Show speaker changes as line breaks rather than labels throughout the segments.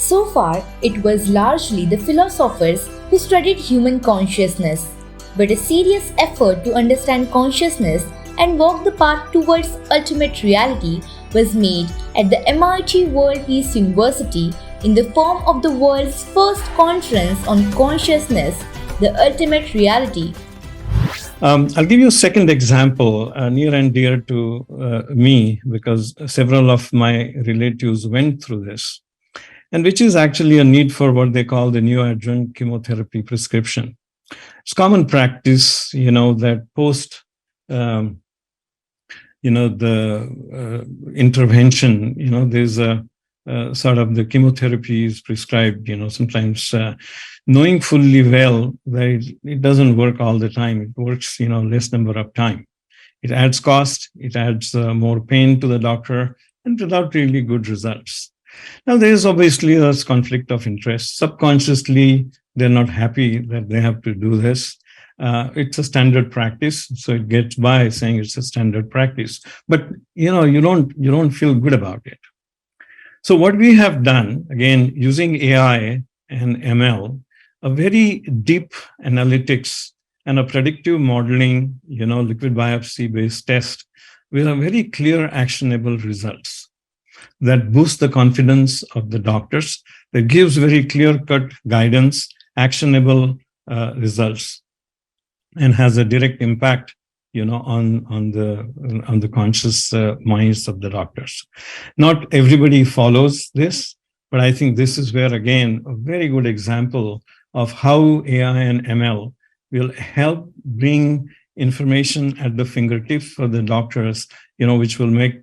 So far, it was largely the philosophers who studied human consciousness, but a serious effort to understand consciousness and walk the path towards ultimate reality was made at the MIT World Peace University in the form of the world's first conference on consciousness, the ultimate reality.
I'll give you a second example, near and dear to me, because several of my relatives went through this, and which is actually a need for what they call the neoadjuvant chemotherapy prescription. It's common practice, that post, the intervention, there's a sort of the chemotherapy is prescribed, sometimes knowing fully well that it doesn't work all the time. It works, less number of time. It adds cost, it adds more pain to the doctor, and without really good results. Now, there is obviously a conflict of interest. Subconsciously, they're not happy that they have to do this. It's a standard practice, so it gets by saying it's a standard practice. But you don't feel good about it. So what we have done, again, using AI and ML, a very deep analytics and a predictive modeling, liquid biopsy-based test with a very clear, actionable results that boost the confidence of the doctors, that gives very clear-cut guidance, actionable results, and has a direct impact, on the conscious minds of the doctors. Not everybody follows this, but I think this is where, again, a very good example of how AI and ML will help bring information at the fingertips for the doctors, which will make,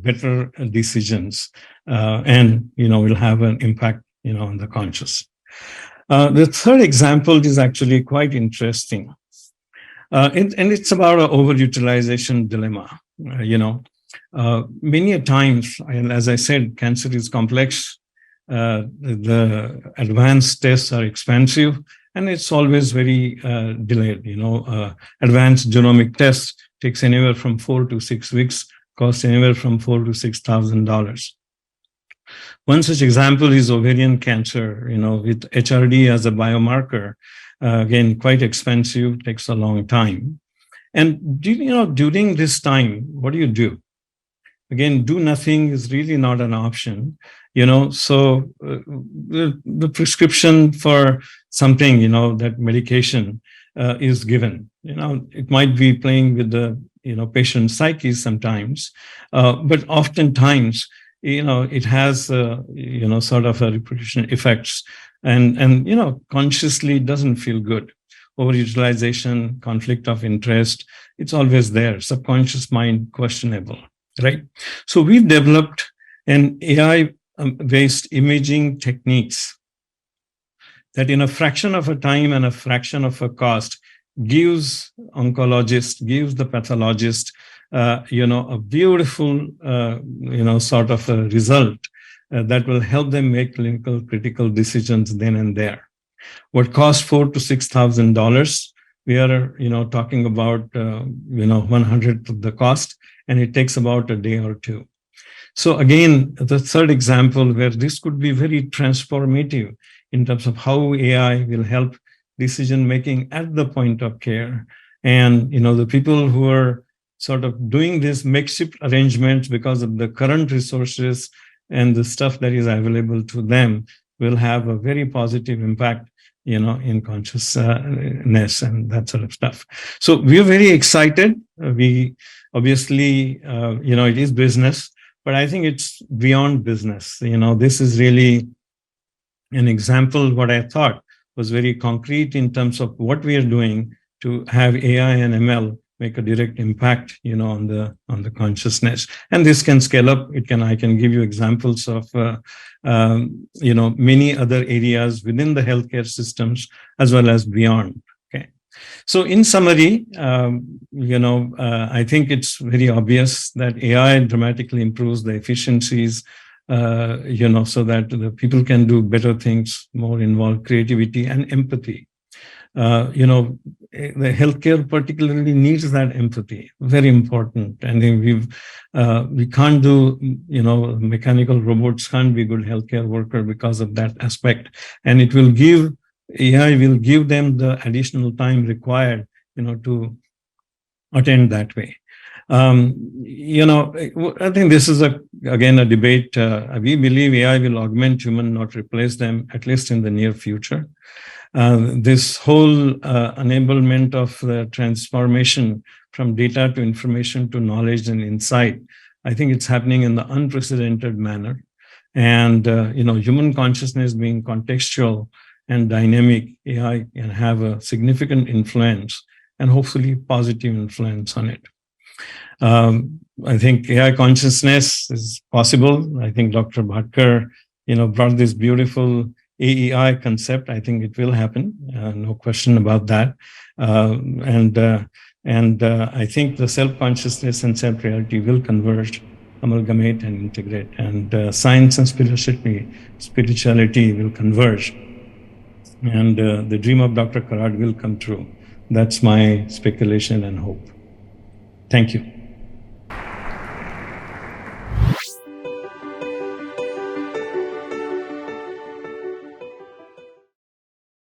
better decisions, and, will have an impact, on the conscious. The third example is actually quite interesting. And it's about an overutilization dilemma. Many a times, and as I said, cancer is complex. The advanced tests are expensive, and it's always very delayed. Advanced genomic tests takes anywhere from 4 to 6 weeks, cost anywhere from $4,000 to $6,000. One such example is ovarian cancer. With HRD as a biomarker. Again, quite expensive, takes a long time. And, during this time, what do? Again, do nothing is really not an option, so the prescription for something, that medication is given. It might be playing with the, patient psyche sometimes, but oftentimes, it has, sort of a repercussion effects. And consciously doesn't feel good. Overutilization, conflict of interest, it's always there. Subconscious mind questionable, right? So we've developed an AI-based imaging techniques that in a fraction of a time and a fraction of a cost gives oncologist, gives the pathologist, a beautiful, sort of a result that will help them make clinical critical decisions then and there. What costs $4,000 to $6,000, we are, talking about, 1/100th of the cost, and it takes about a day or two. So again, the third example where this could be very transformative in terms of how AI will help decision making at the point of care. And, the people who are sort of doing this makeshift arrangements because of the current resources and the stuff that is available to them will have a very positive impact, in consciousness and that sort of stuff. So we are very excited. We obviously, it is business, but I think it's beyond business. This is really an example. What I thought was very concrete in terms of what we are doing to have AI and ML make a direct impact, on the consciousness. And this can scale up. I can give you examples of, many other areas within the healthcare systems as well as beyond. Okay. So in summary, I think it's very obvious that AI dramatically improves the efficiencies, so that the people can do better things, more involved creativity and empathy. The healthcare particularly needs that empathy. Very important. And we can't do, mechanical robots can't be good healthcare worker because of that aspect. And AI will give them the additional time required, to attend that way. I think this is again a debate. We believe AI will augment human, not replace them, at least in the near future. This whole enablement of the transformation from data to information to knowledge and insight, I think it's happening in the unprecedented manner. And, human consciousness being contextual and dynamic, AI can have a significant influence and hopefully positive influence on it. I think AI consciousness is possible. I think Dr. Bhatkar, brought this beautiful AEI concept. I think it will happen. No question about that. And I think the self-consciousness and self-reality will converge, amalgamate, and integrate. And science and spirituality will converge. And the dream of Dr. Karad will come true. That's my speculation and hope. Thank you.